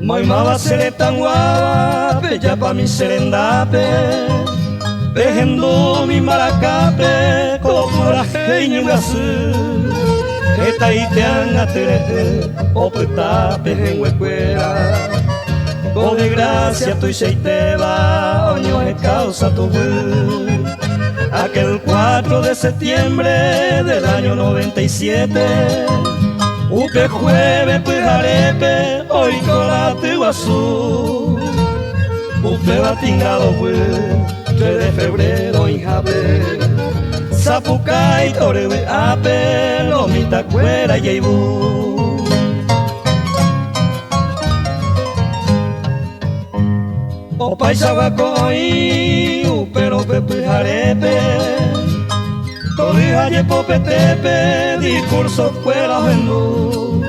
Moimaba seretan guape, ya pa mi serendape, vejendo mi maracape, kokura heiñugasu, eta itean atere, opetape en huecuera, con desgracia tu seiteba, oño es causa tu bus. Aquel 4 de septiembre del año 97, upe jueves pues arepe, hoy colate guazú. Upe batingado pues, 3 de febrero en jabe. Zapucay, torewe ape, lomita cuera y yeibú. O paisa guacoy, upero pepe arepe. Torija y popetepe, discurso fuera vendú.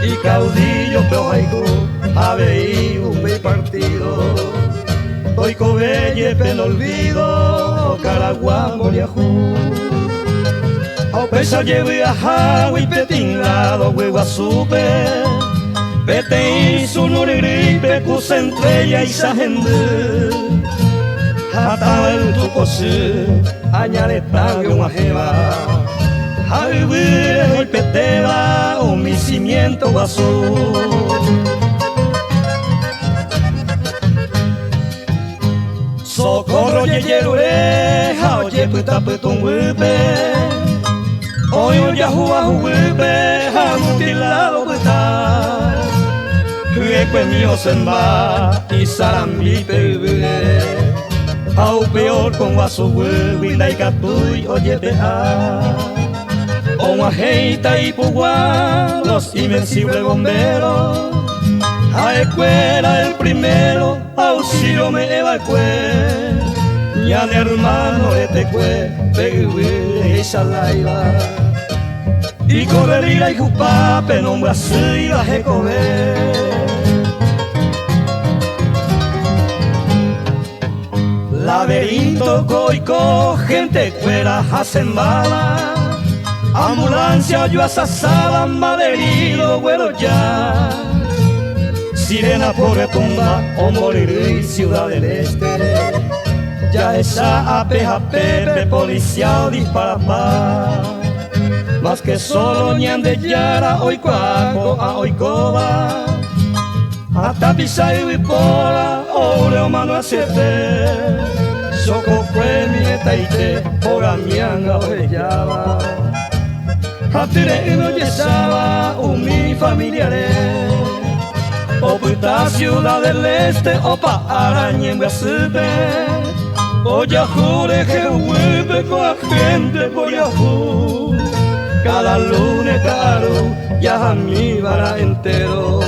Y caudillo peojaico, aveí un partido. Toico belle pen olvido, Caragua moriajú. O pesa lleve a Jawi petinglado, huevo supe. Pete su nurigripe, cusentrella y sajende. Hata el tucosi, añareta y un ajeva. Javi hoy peteba, un mi cimiento guazú. Socorro yeyerure, oye puta putun huipe. Hoy ya jua huipe, jamutilado puta. Hueque mío semba, y sarambi pebe. Au peor con guaso huevi, laicatuy, oye peja. O ajeita y pugua, los invencibles bomberos. A escuela el primero, auxilio me evacué. Ya mi hermano este cue, pegue esa laiva. Y correría y jupape, nombra así la jecove. Laberinto coico, gente fuera hacen bala. Ambulancia yo asasaba, malherido, güero ya. Sirena por tumba o moriré, Ciudad del Este. Ya esa apeja pepe, policial dispara pa. Más que solo ñande yara, hoy cuaco a hoy coba. Hasta pisa y vipora, ore mano acete. Soco fue mi etaite, ora mianga orellaba. Atire y no yesaba, un mi familiare. O puta Ciudad del Este, opa araña en Guasupe. O ya jure que vuelve con la gente por Yahoo. Cada lunes caro, ya a mi vara entero.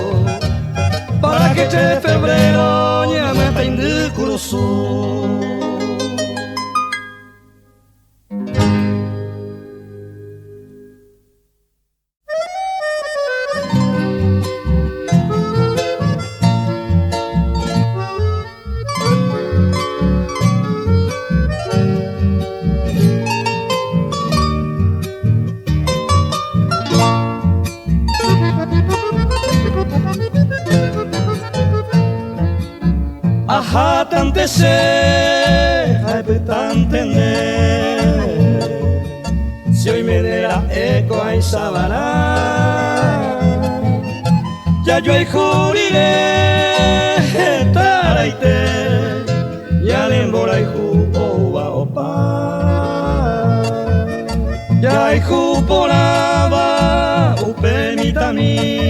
Para que este febrero ya me peinde cruzú. Ajá, tante se, ay, tante ne. Si hoy me diera eco ay sabana, ya yo ay juriré, taraite, ya le embora y jupa opa, ya ay juporaba, upe mi tami.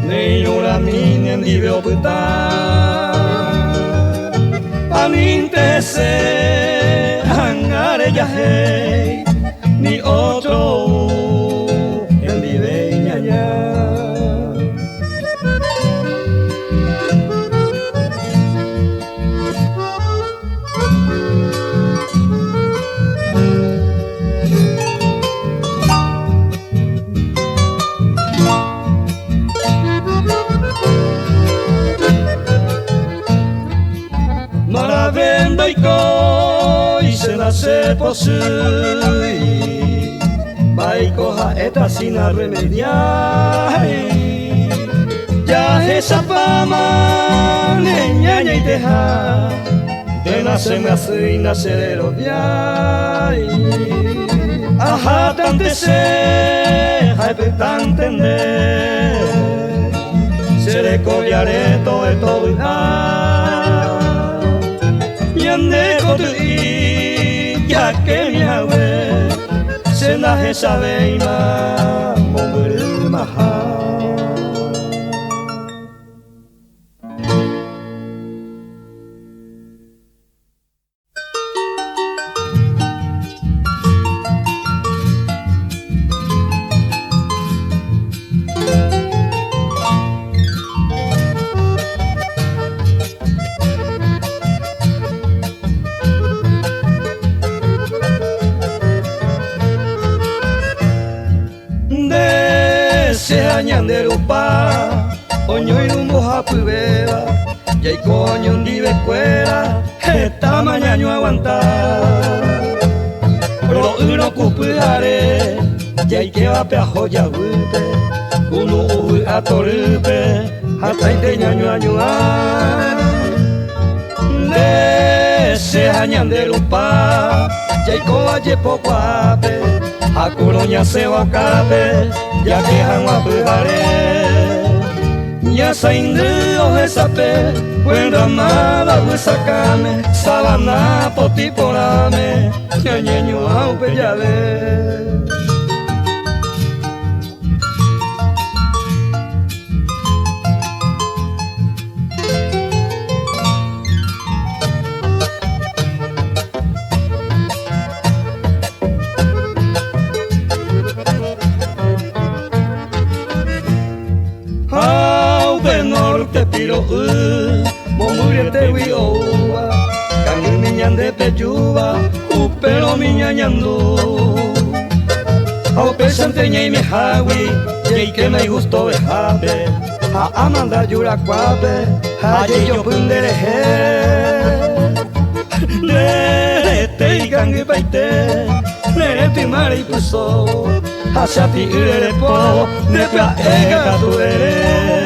Neura mini en diveo puta Paninte se hangare ya hey Ni otro en diveña ya. Maravendo y coi se nace posui Baikoja esta sin remediar Ya esa fama Neñaña y teja De nace me hace y nace de los viay Ajá tante se Jaipe tan entender Se le cobiaré todo de todo y Yande kotu ya que mi abuelo se naje sabe ima momburu maha. Ñanderupa, oño y rumbo japubeba, ya y coño un dive escuela, esta mañana aguantar. Pero uno cupujare, ya y que va pe a joya hupe, uno uy a torupe, hasta y te ñaño añuar. De se ñanderupa, ya y coaye poco ape, a coroña se va cape. Ya que hanwa pugare Ya saindu ojesape Cuando amada usakame Sabana potiporame Ñañeño aupe llave Te piro momuri te wioa kangu miñande peyuba upero miñañando au pesante ñai me hawi yei que me gustó bejabe a amanda yura cuabe a yo pundereje le te kangu paite le te mari puso hacia ti ere po ne pa ega tu ere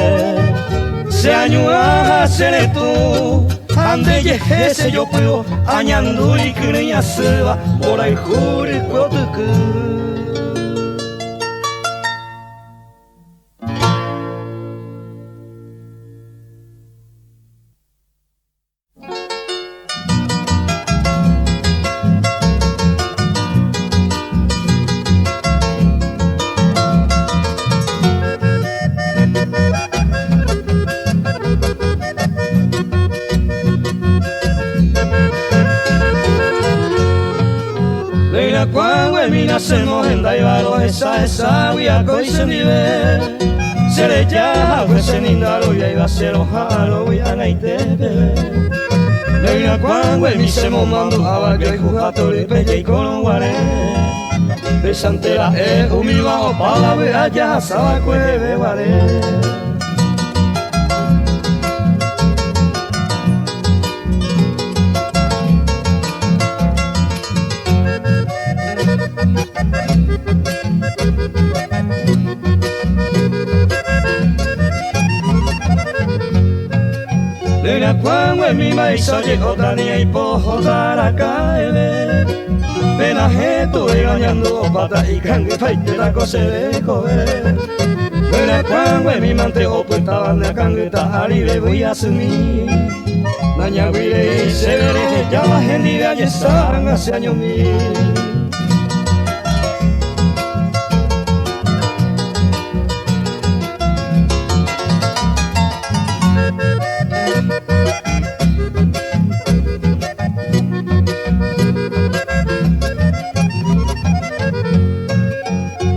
Se añua seré tú, ande yejese yo puedo, añandu y creña seba, por ahí jure cuotucu. Hacemos en Daibalo esa huiaco y se nivel se le llama pues en Indalo y ahí va a ser ojalo y a naitepe Leina cuando el mismo mando abajo y jugato y pelle y con guaré pesante la humilba o pala ve allá sabaco y bebaré Lena cuando en mi maíz oye otra niña y pojo para caer Pena jeto engañando pata y cangue faite la cosa de comer Lena cuando en mi mantejo puestaban de cangue tajari voy a asumir Naña guire y se veré ya la gente de allí estaban hace años mil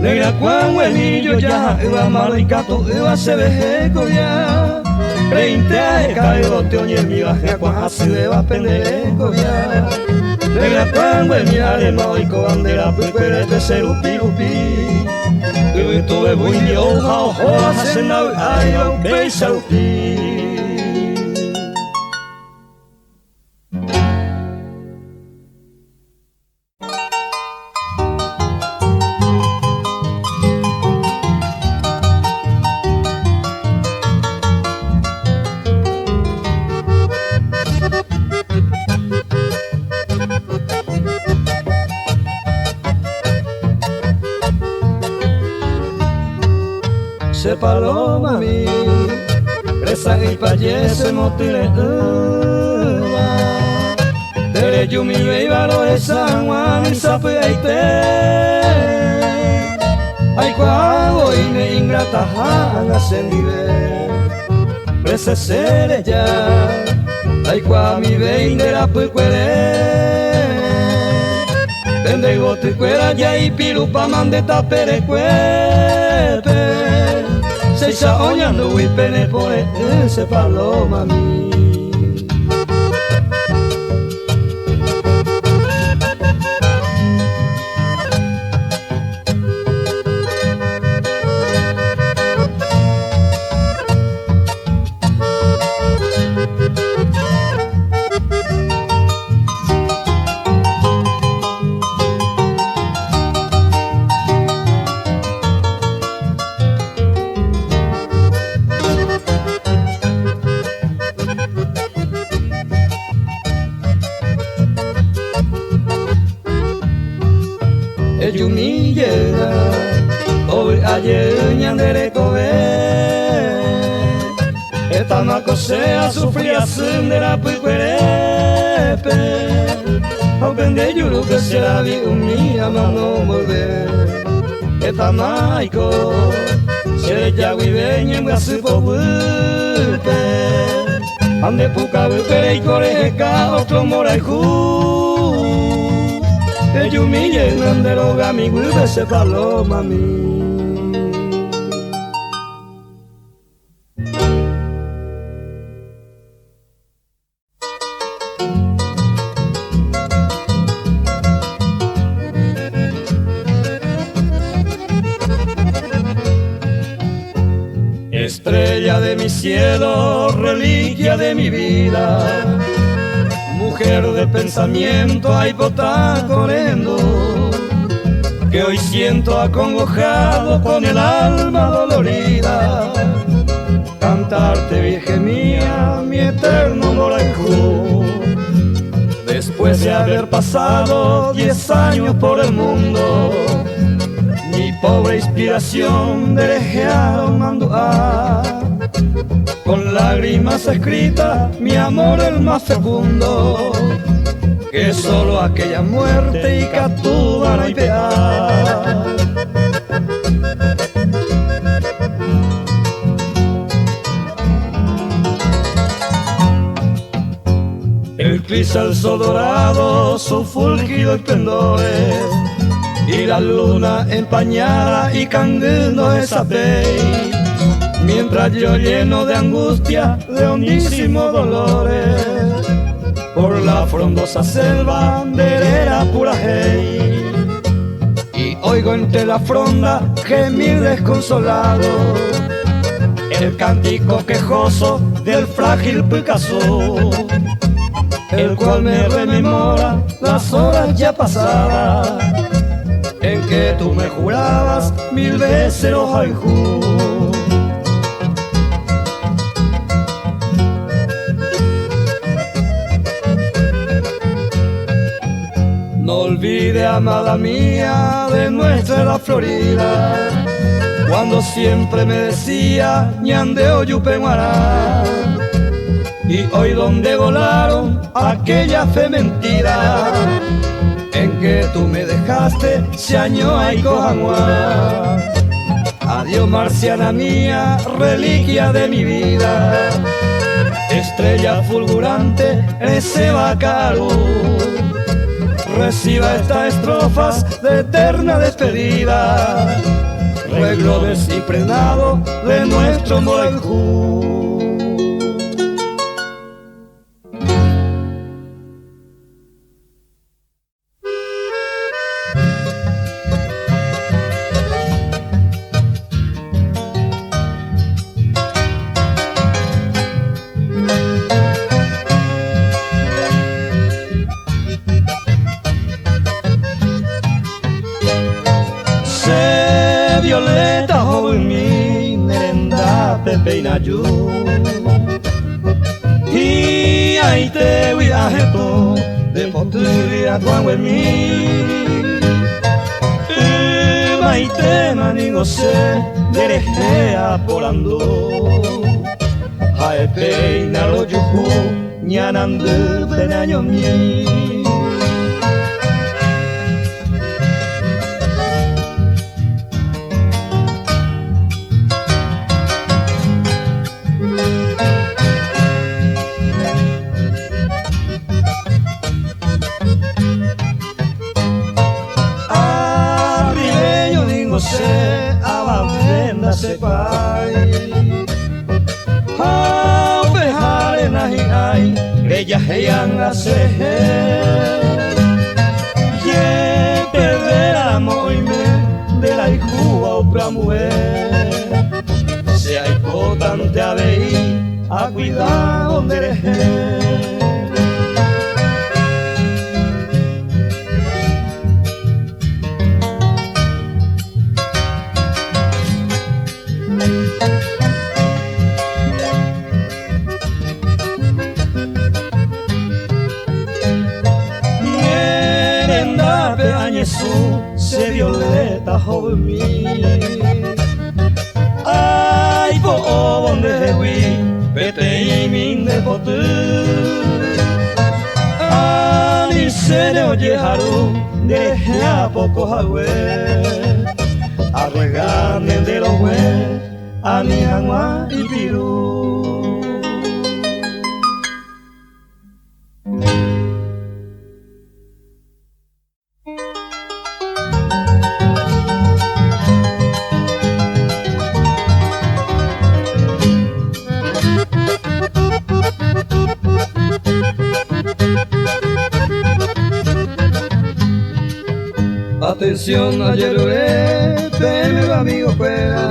Negra cuando el niño ya iba maricato iba se veje coya Reinte a caído te oye mi baje cuando así le va a pender coya Negra cuando el mi arema y bandera puede te ser upi upi Yo tuve buen yo how hacen now I don't be so paloma mi Resa y payese motile Tere yumi veibaro de San Juan y sapuyaite Ay cuago ine ingrata hanga sendive Resa sere ya Ay cua mi veindera puicuere Tende gote cuera ya y pirupa mandeta perecuepe Seisa oñando huipene por ese paloma mi Yumi llega, hoy ayer ñandere kobe Esta macosea sufría sendera puicuerepe Aupende yuru que se la vi umia mano volver Esta maico, se ya viveña en gasipo wupe Ande puka wupere y corejeca otro mora y Yumi llenando mi guibe ese paloma mi Estrella de mi cielo, reliquia de mi vida Mujer de pensamiento, ay bota corriendo Que hoy siento acongojado con el alma dolorida Cantarte, virgen mía, mi eterno morajú Después de haber pasado 10 años por el mundo Mi pobre inspiración de herejearon manduá Con lágrimas escritas, mi amor el más fecundo Que solo aquella muerte y catúbara y pear El cristalzo dorado, su fulgido esplendores Y la luna empañada y cangando esa pey Mientras yo lleno de angustia, de hondísimos dolores Por la frondosa selva derera pura hey Y oigo entre la fronda gemir desconsolado El cántico quejoso del frágil Picasso El cual me rememora las horas ya pasadas En que tú me jurabas 1000 veces los haiku No olvide, amada mía, de nuestra la Florida Cuando siempre me decía ñandeo yupeguará Y hoy donde volaron aquella fe mentira En que tú me dejaste se añó ay cojanguá Adiós marciana mía, reliquia de mi vida Estrella fulgurante, ese bacaro Reciba estas estrofas de eterna despedida Reglo desimpregnado de nuestro morenjú Violeta joven mi merenda pepe inayu y ahí te voy a jeto de potria cuando en mí maite manigo se derejea polando hae peina lo yuku ñanandu benaño mi se abandena se pai ha behare nahi ai ella heanga se ye perdera moime de la ijua o pramue se hay potente a vei a cuidar donde eres se violeta joven mi ay po bonde hui pete y min de potu ani se ne oye haru de a poco hawe arregame de los hue ani agua y piru. Atención, ayer mi amigo fuera,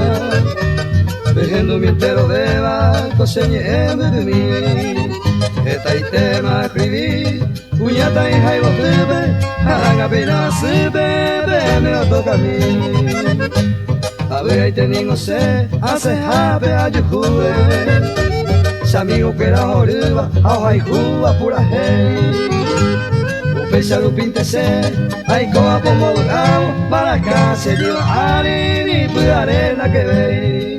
dejando mi entero de barco, señendo de mí. Esta y tema escribí, puñata y jaibo tebe, haga pena se bebe, me lo toca a mí. A ver, ahí tengo se, hace jabe a yujude, se amigo que era joriba, a y juba pura hey. Pesa lo pintese, ay coa como bravo, para acá se dio ari ni pude arena que ve.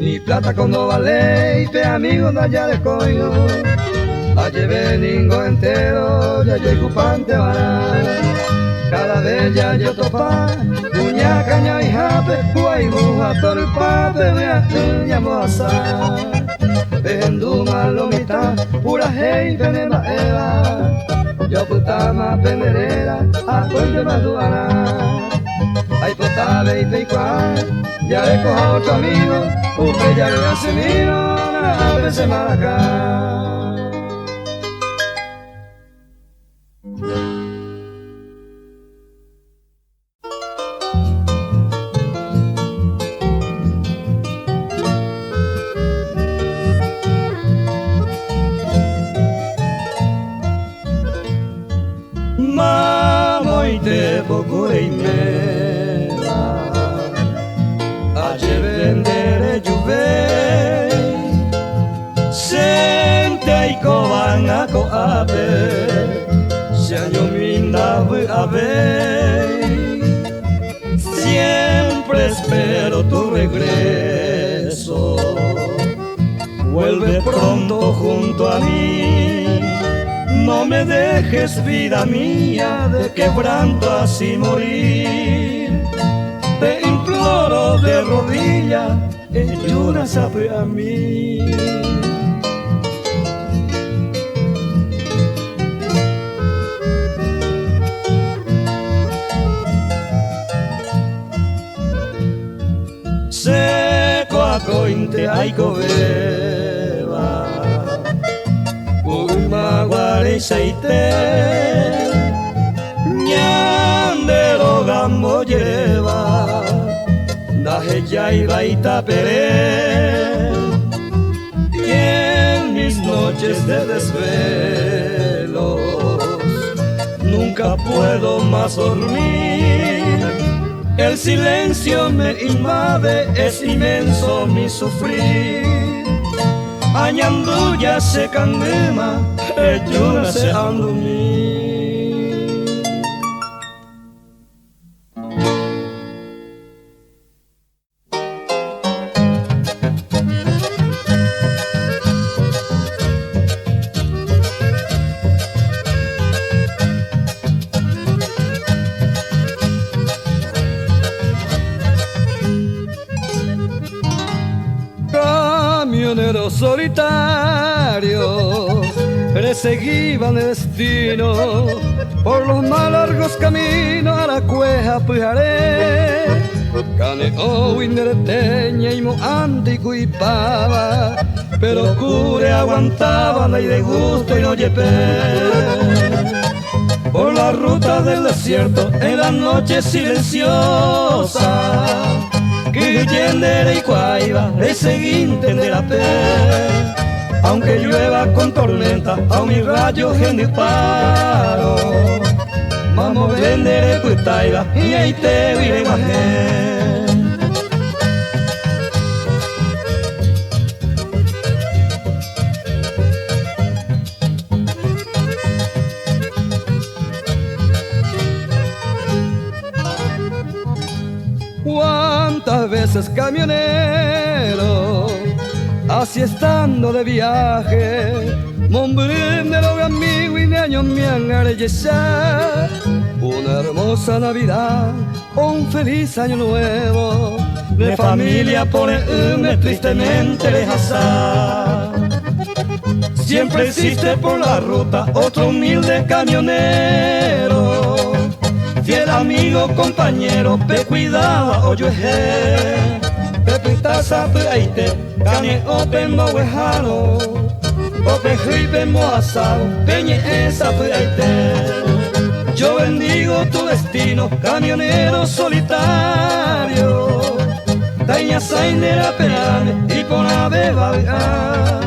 Ni plata cuando vale y te amigo de allá de coño. La llevé ningo entero, ya yo cupante vara. Cada vez ya yo topa, puña caña y jape, guay buja todo el pape, me llamo a sa. Dejando malo mitad, pura hey, venema eva. Yo puta más penderera, a cuente más duana. Ay potable y peicua, ya le coja a otro amigo, usted ya le hace vino, a veces maracá. Bokore mera aje vendere juve sente ai kovanga ko abe se año minda ave siempre espero tu regreso vuelve pronto junto a mí. No me dejes, vida mía, de quebranto así morir. Te imploro de rodillas, ayúdame a mí. Seco a cointe aiko beba Maguare seite ñandero gambo lleva daje ya iba y tapere y en mis noches de desvelos nunca puedo más dormir El silencio me invade, es inmenso mi sufrir. Añanduya se candema, elluna se andumir. Camioneros solitarios perseguían el destino por los más largos caminos a la cueja Pujaré. Caneo, Indereteña y Moantico y Pava, pero cure aguantaban y de gusto y no yepé. Por la ruta del desierto en la noche silenciosa, que yendere y cuaiba, el seguinte de la pe. Aunque llueva con tormenta, a mi rayo en disparo. Vamos a vender putaiba y ahí te viré guajé. ¿Cuántas veces camionero, así estando de viaje, Mombrén de los amigos y de años me han arrellecer? Una hermosa Navidad, un feliz año nuevo, de familia pone tristemente lejazar. Siempre existe por la ruta otro humilde camionero, fiel amigo, compañero, pe cuidaba oyoje. Pepitaza pe aite, cane ope mohuejano, ope jipe moazado, peñe esa pe aite. Yo bendigo tu destino, camionero solitario, daña sainera penane y con ave vaga.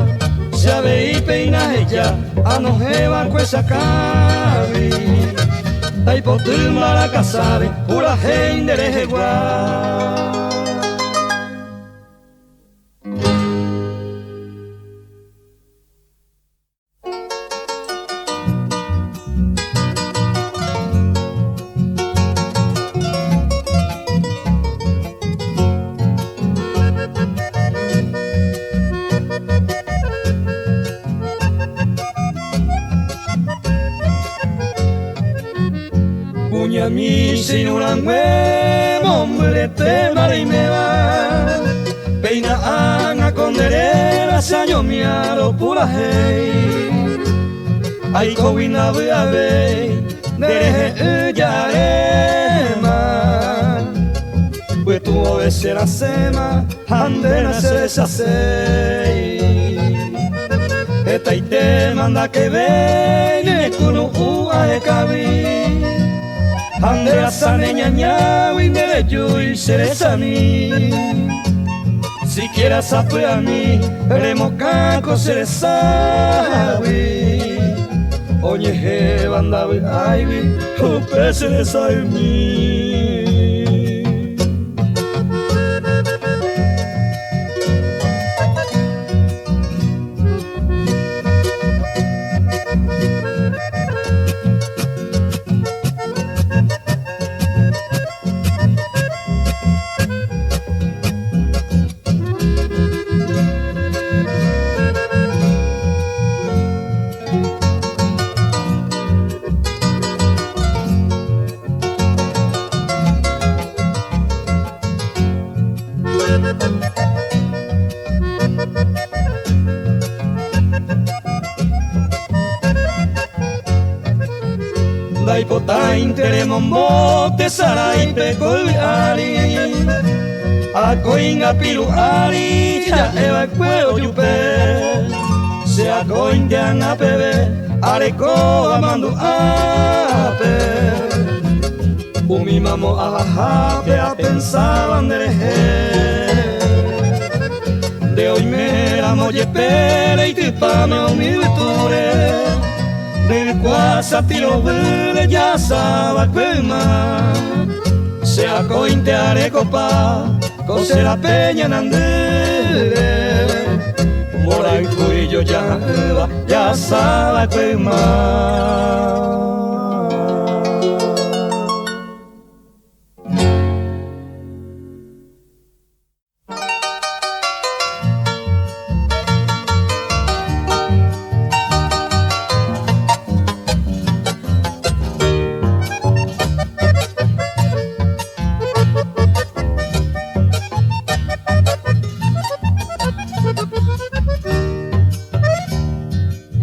Ya veí peinaje ya, anojeba cuesa cabi. Ay por tu mala casabe, pura gente de jeguá. Puña mi señora nueva, hombre te mare y me va. Peina anga con derera, se año miaro pura hey. Ay covina ve, dereje ya ema. Pues tu ove será sema, andena se deshace. Esta y te manda que venga, cuno ua de cabi. Andrea saneña ñawi y derecho y serezani. Si quieras saber a mí, veremos caco serezawi. Oye he banda ay, upe serezami. Daipotain teremombo tesarai pekoliari, akoinga piluari ya eva kweo yupe. Se akoingan apebe areko amandu ape. Umi mamo ahape a pensaban de hoy me la molle pere y tipame humilture. Del cuasa tiro verde ya sabe quema. sea cointeare copa, cose la peña nandere, mora y cuillo ya sabe quemar.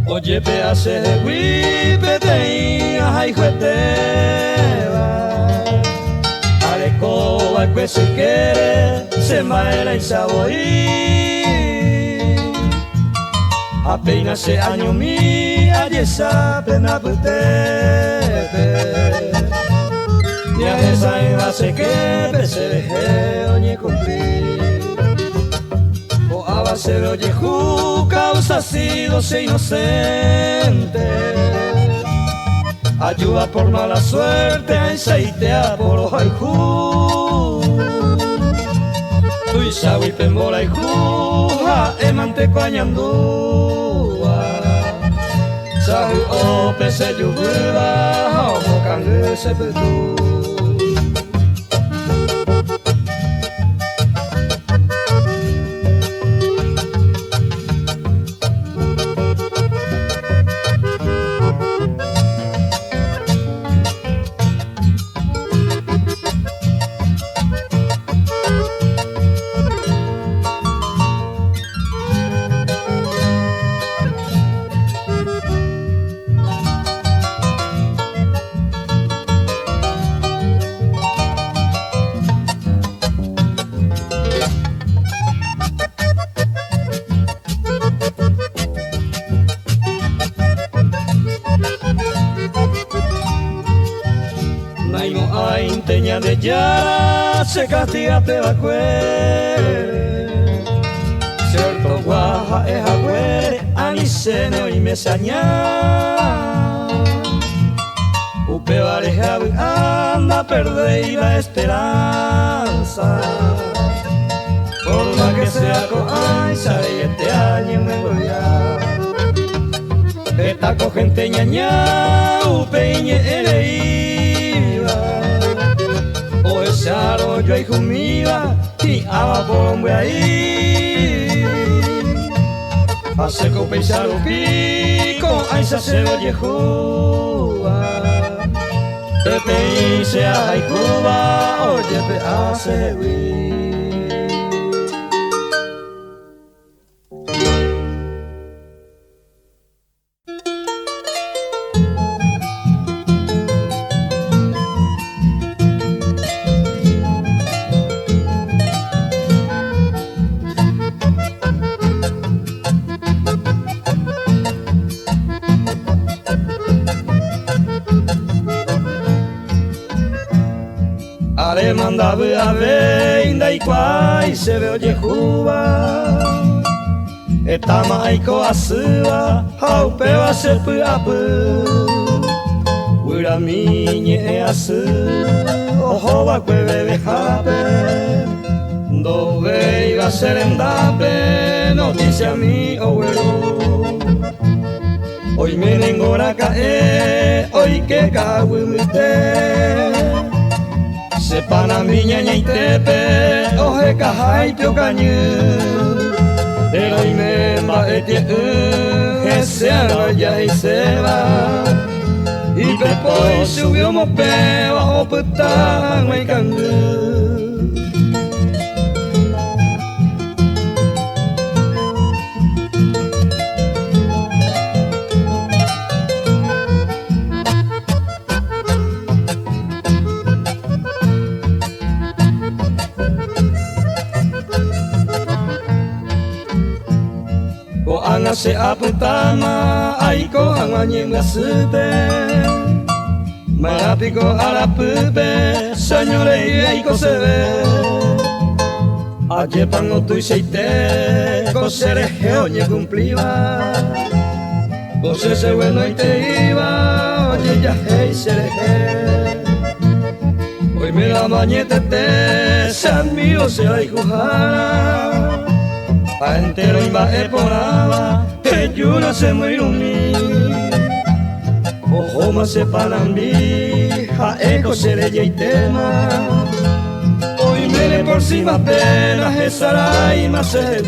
Oye, pedace de huipe te ay jueteba, arecoba que se quiere, se maela y saboí. Apenas se año mi, ayer sabe na putepe. Ni a esa en base que se deje oye cumplir. Se lo yeju causa sido se inocente, ayuda por mala suerte, ensaitea por los haiku. Tu isawi pembola y juja emante coañandúa, sahu ope se yuguda, homo cangue se petu. Teña de ya se castiga te va cuere, cierto guaja es agüere, anisene y me saña. Upe vale anda perder la esperanza, por más que sea coay, sabe este año me voy a. Esta gente ñaña, upe iñe Charo yo hijo mío y ama por hombre ahí. Hace copa y charo pico, ahí se hace viejuba. Te dice ay Cuba, oye te hace huir. Ale mandaba a venda y cuay se ve oye juba. Eta maiko asua, hau peba se puapu. Wira miñe e asu, ojo va que bebe jape. Do ve iba a ser endape, noticia mi oweru. Hoy me nengora cae, hoy que cago mi te. Sepana miña ñaitepe, oje cajay pio cañu. Pero y me maete que se ya y se va. Y pepo subió mope, bajo puta, me cangu. Se aputama aiko anganye ngasute marapiko arapupe señore aiko se ve aye pango tu seite cosere geoñe cumpliva cose se bueno y te iba oye ya hey se Hoy me da mañete te sean mío sea y jujara a entero y va eporaba te yuna se muirumi ojo más se palambi a eco se le y tema hoy me le por si más penas esará y más se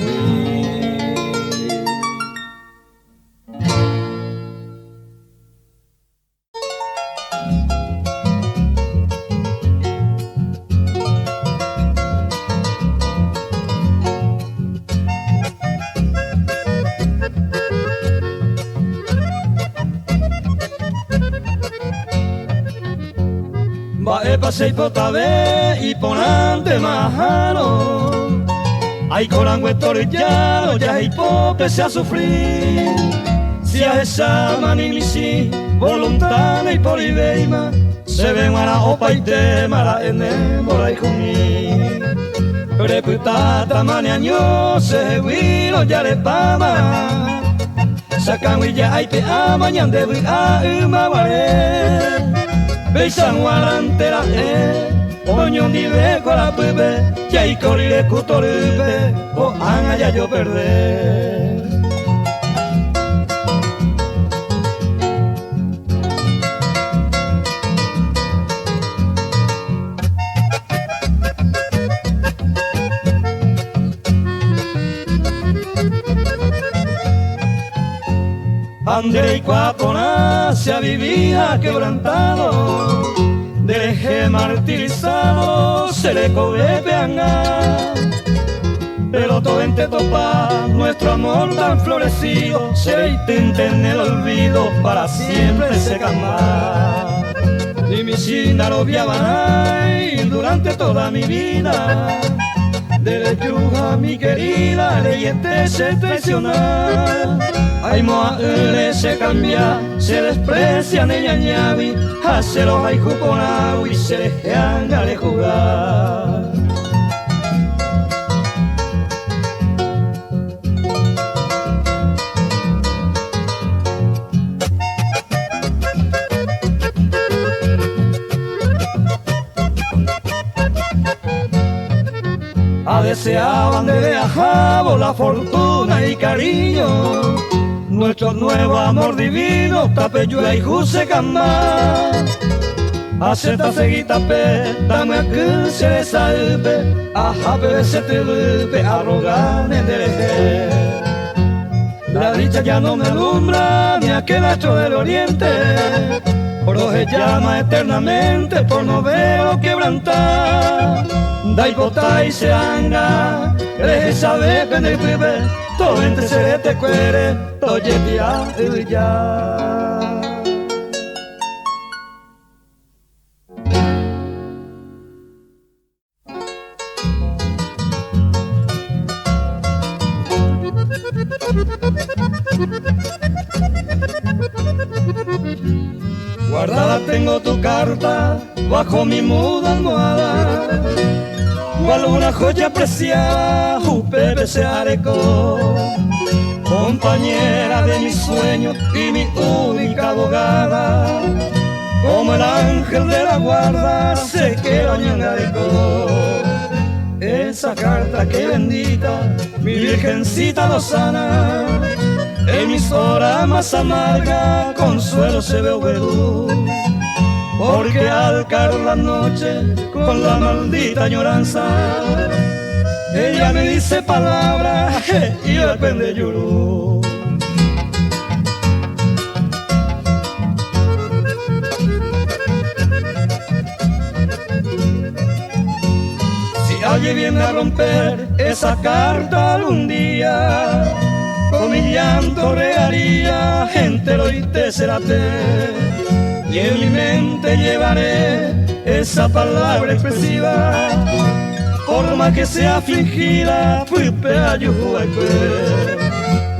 pasei potabe y ponante majano ay corangüe torillano ya y pope se a sufrir si a esa manimisi voluntad y poliveima se ven mara opa y temara ene mora y jumi reputata maniaño se huilo ya le pama sacan ya ay te amañan de a umaware Beisan warantera oño ni ve con la pebe ya y corrire cutorube o anga ya yo perder Ande y cuapona se ha vivido quebrantado, del eje martirizado se le cobe peanga. Pero todo ente topa, nuestro amor tan florecido, se intenta en el olvido, para siempre se calma. Y mi china lo viaban durante toda mi vida. De lechuga mi querida, leyete se traiciona. Ay moa se cambia, se desprecian ella ñavi, hace los hay cuponao y se dejan a jugar. Deseaban de viajar la fortuna y cariño, nuestro nuevo amor divino, tapeyua y juse cama. Acepta seguita pe, dame a que se le salve, ajá pe se te lupe, arrogante de eje. La dicha ya no me alumbra, ni aquel astro del oriente, oro se llama eternamente, por no veo quebrantar. Dai bota y se anga, eres sabe pende pibe, todo entre se te cuere, todo ya y ya. Guardada tengo tu carta bajo mi muda almohada. Cual una joya preciada, Pepe se arecó, compañera de mis sueños y mi única abogada, como el ángel de la guarda se quedó ñangarecó. Esa carta que bendita, mi virgencita lozana, en mis horas más amargas, consuelo se ve vedú. Porque al caer la noche con la maldita añoranza, ella me dice palabras y yo depende yurú. Si alguien viene a romper esa carta algún día, con mi llanto regaría entero y te será y en mi mente llevaré esa palabra expresiva, por más que sea fingida,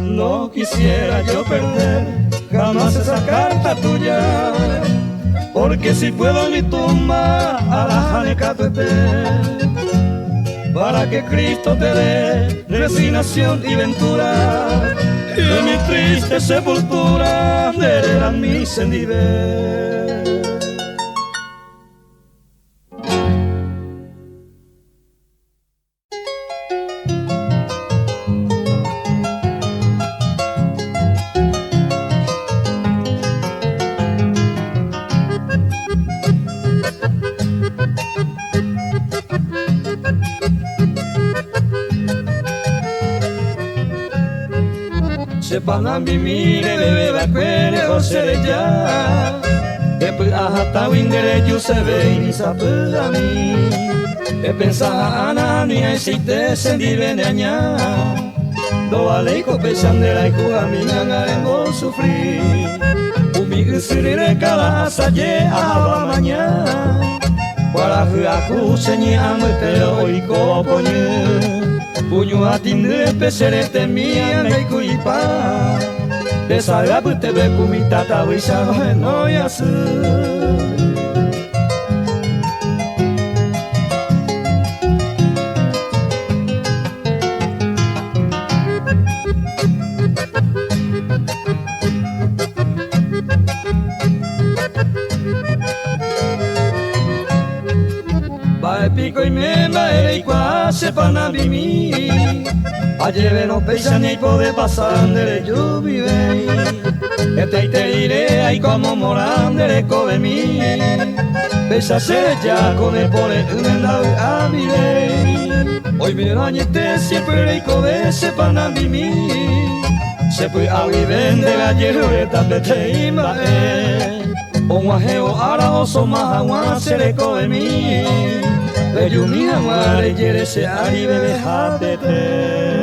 no quisiera yo perder jamás esa carta tuya, porque si puedo en mi tumba a la janeca tu para que Cristo te dé resignación y ventura, y en mi triste sepultura heredarán mi sendiver. panambi mire bebe bakwere osere ya Depois ahata wingere you se ve ni sapami E pensa ana ni existe sendi veneña Do aleiko pesandera y kuhamina haremos sufrir Umi usirire kala asaye ahaba mañana Warafu aku senyi amute oiko ponye Punyu atinde peserete mia neiku ipa Desalabu tebe kumitata wisha no yasu Pico y mema e qua se panabimi Ayer no pesa ni puede pasar de yo vive Este te iré ahí como morandere come mi Pesa ser ya con el pole un a vivir Hoy me bañete siempre y come se panabimi Se puede a vivir de la hierba de te imae Onguajeo ara oso mahawa se le come mi Beyumina mare yere se ari bebe hatete